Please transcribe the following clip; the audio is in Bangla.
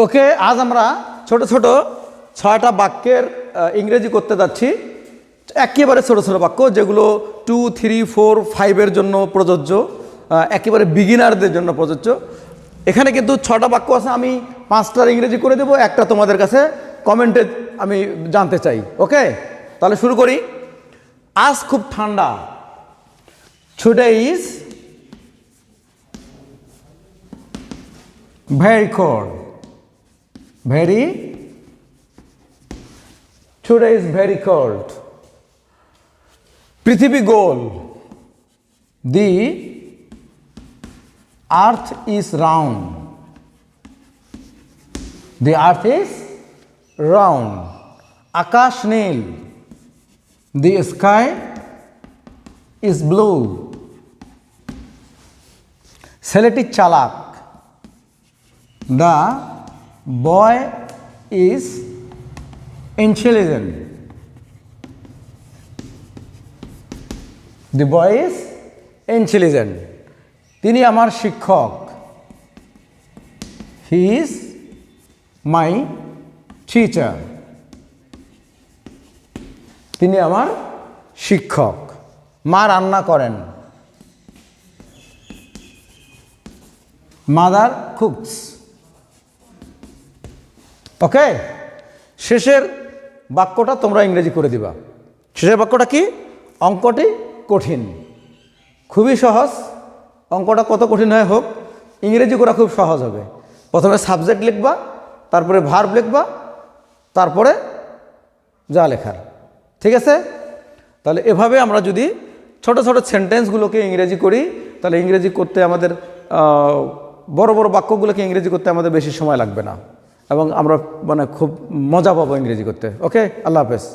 ওকে, আজ আমরা ছোট ছোট 6টা বাক্যের ইংরেজি করতে যাচ্ছি। একেবারে ছোট ছোট বাক্য, যেগুলো 2, 3, 4, 5-এর জন্য প্রযোজ্য, একেবারে বিগিনারদের জন্য প্রযোজ্য। এখানে কিন্তু 6টা বাক্য আছে, আমি 5টার ইংরেজি করে দেবো, একটা তোমাদের কাছে কমেন্টে আমি জানতে চাই। ওকে, তাহলে শুরু করি। আজ খুব ঠান্ডা। Today is very cold. Today is very cold. পৃথিবী গোল। The earth is round. The earth is round. Akash Neil. The sky is blue. ছেলেটি চালাক। The boy is intelligent. The boy is intelligent. তিনি আমার শিক্ষক। He is my teacher. তিনি আমার শিক্ষক। মা রান্না করেন। Mother cooks. ওকে, শেষের বাক্যটা তোমরা ইংরেজি করে দিবা। শেষের বাক্যটা কি? অঙ্কটি কঠিন, খুবই সহজ। অঙ্কটা কত কঠিন হয় হোক, ইংরেজি করা খুব সহজ হবে। প্রথমে সাবজেক্ট লিখবা, তারপরে ভার্ব লিখবা, তারপরে যা লেখার। ঠিক আছে? তাহলে এভাবে আমরা যদি ছোট ছোট সেন্টেন্সগুলোকে ইংরেজি করি, তাহলে ইংরেজি করতে আমাদের বড় বড় বাক্যগুলোকে ইংরেজি করতে আমাদের বেশি সময় লাগবে না, এবং আমরা খুব মজা পাবো ইংরেজি করতে। ওকে, আল্লাহ হাফেজ।